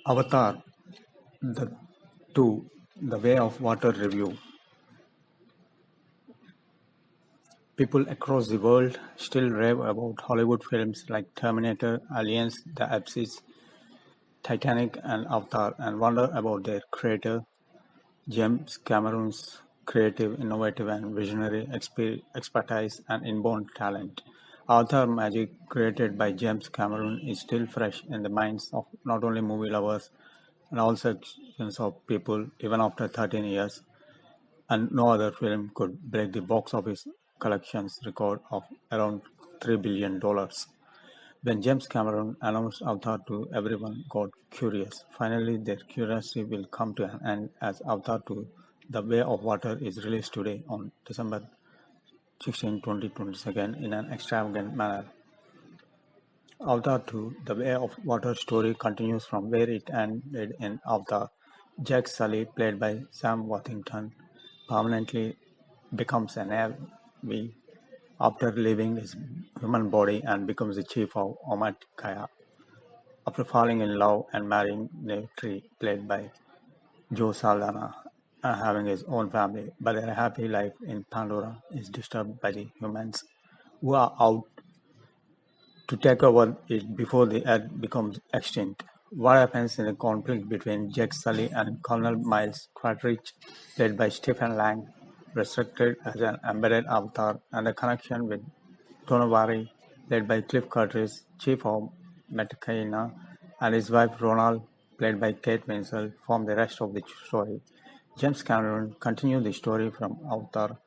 Avatar, the 2, The Way of Water review. People across the world still rave about Hollywood films like Terminator, Aliens, The Abyss, Titanic, and Avatar, and wonder about their creator, James Cameron's creative, innovative, and visionary expertise and inborn talent. Avatar magic created by James Cameron is still fresh in the minds of not only movie lovers and all sections of people even after 13 years, and no other film could break the box office collections record of around $3 billion. When James Cameron announced Avatar 2, everyone got curious. Finally, their curiosity will come to an end as Avatar 2, The Way of Water is released today on December 16, 2022 in an extravagant manner. Avatar 2, The Way of Water story continues from where it ended in Avatar. Jack Sully, played by Sam Worthington, permanently becomes a Na'vi after leaving his human body and becomes the chief of Omat Kaya. After falling in love and marrying Neytiri, played by Joe Saldana, and having his own family, but their happy life in Pandora is disturbed by the humans who are out to take over it before the Earth becomes extinct. What happens in the conflict between Jack Sully and Colonel Miles Quaritch, played by Stephen Lang, resurrected as an embedded avatar, and the connection with Tonawari, played by Cliff Curtis, chief of Metakaina, and his wife Ronald, played by Kate Winslet, form the rest of the story. James Cameron continued the story from Avatar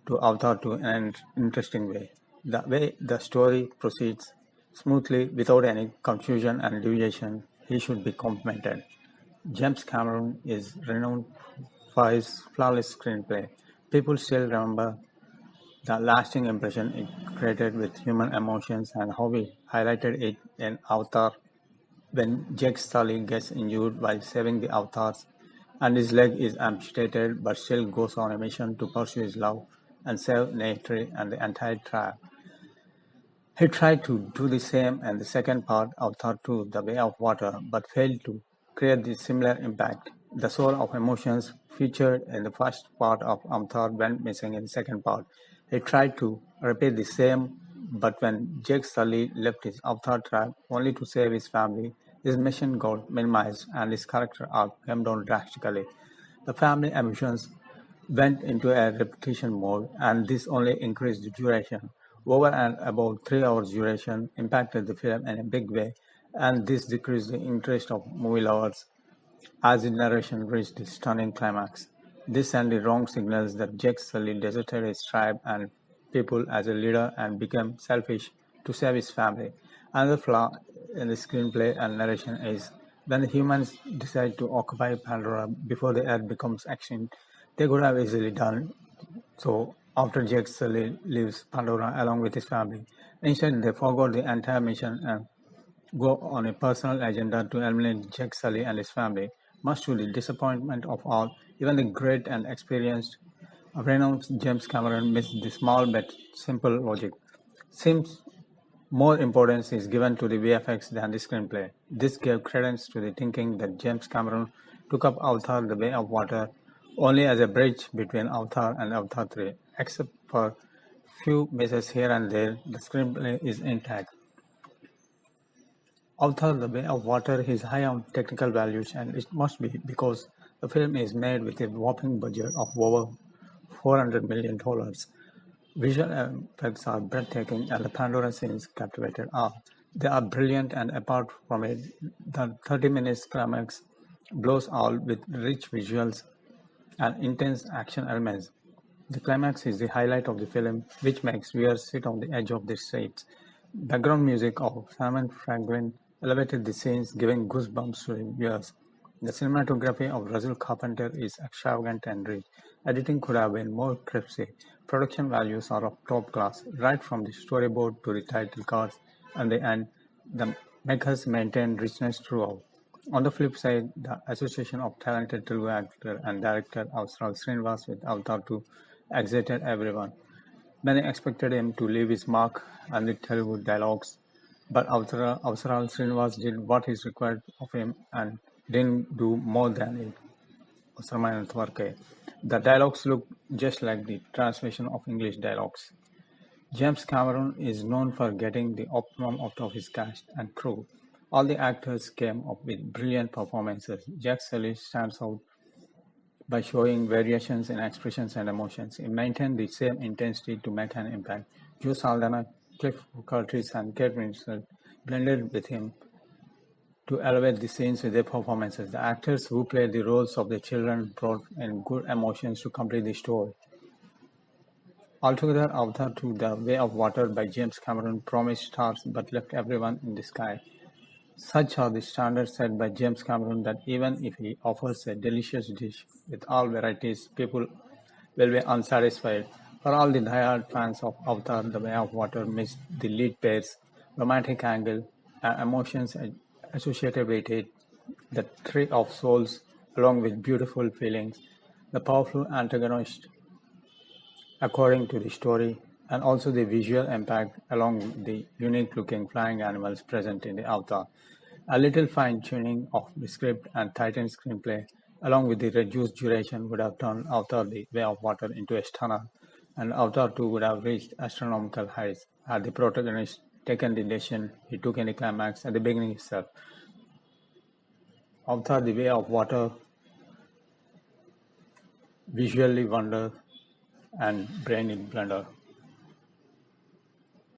to an interesting way. The way the story proceeds smoothly without any confusion and deviation, he should be complimented. James Cameron is renowned for his flawless screenplay. People still remember the lasting impression it created with human emotions and how he highlighted it in Avatar when Jake Sully gets injured while saving the avatars and his leg is amputated but still goes on a mission to pursue his love and save Neytiri and the entire tribe. He tried to do the same in the second part, Avatar 2, The Way of Water, but failed to create the similar impact. The soul of emotions featured in the first part of Avatar went missing in the second part. He tried to repeat the same, but when Jake Sully left his Avatar tribe only to save his family, his mission got minimized and his character arc came down drastically. The family emotions went into a repetition mode, and this only increased the duration. Over and about 3 hours duration impacted the film in a big way, and this decreased the interest of movie lovers as the narration reached its stunning climax. This sent the wrong signals that Jake Sully deserted his tribe and people as a leader and became selfish to save his family. Another flaw in the screenplay and narration is when the humans decide to occupy Pandora before the Earth becomes extinct, they could have easily done so after Jake Sully leaves Pandora along with his family. Instead, they forgot the entire mission and go on a personal agenda to eliminate Jake Sully and his family, much to the disappointment of all. Even the great and experienced, renowned James Cameron missed the small but simple logic. Seems more importance is given to the VFX than the screenplay. This gave credence to the thinking that James Cameron took up Avatar The Way of Water only as a bridge between Avatar and Avatar 3. Except for few misses here and there, the screenplay is intact. Avatar The Way of Water is high on technical values, and it must be because the film is made with a whopping budget of over $400 million. Visual effects are breathtaking and the Pandora scenes captivated all. They are brilliant, and apart from it, the 30 minutes climax blows all with rich visuals and intense action elements. The climax is the highlight of the film, which makes viewers sit on the edge of their seats. Background music of Simon Franklin elevated the scenes, giving goosebumps to the viewers. The cinematography of Russell Carpenter is extravagant and rich. Editing could have been more crispy. Production values are of top class, right from the storyboard to the title cards and the end. The makers maintain richness throughout. On the flip side, the association of talented Telugu actor and director Avsaral Srinivas with Avatar 2 excited everyone. Many expected him to leave his mark on the Telugu dialogues, but Avsaral Srinivas did what is required of him and didn't do more than it. The dialogues look just like the translation of English dialogues. James Cameron is known for getting the optimum out of his cast and crew. All the actors came up with brilliant performances. Jack Sully stands out by showing variations in expressions and emotions. He maintained the same intensity to make an impact. Joe Saldana, Cliff Curtis, and Kate Winslet blended with him to elevate the scenes with their performances. The actors who played the roles of the children brought in good emotions to complete the story. Altogether, Avatar 2: The Way of Water by James Cameron promised stars but left everyone in the sky. Such are the standards set by James Cameron that even if he offers a delicious dish with all varieties, people will be unsatisfied. For all the die-hard fans of Avatar: The Way of Water missed the lead pair's romantic angle and emotions associated with it, the Tree of Souls, along with beautiful feelings, the powerful antagonist according to the story, and also the visual impact along with the unique-looking flying animals present in the Avatar. A little fine-tuning of the script and tightened screenplay, along with the reduced duration, would have turned Avatar: The Way of Water into a stunner, and Avatar 2 would have reached astronomical heights had the protagonist taken the decision he took in the climax at the beginning itself. Avatar: The Way of Water visually wonder and brain in blunder.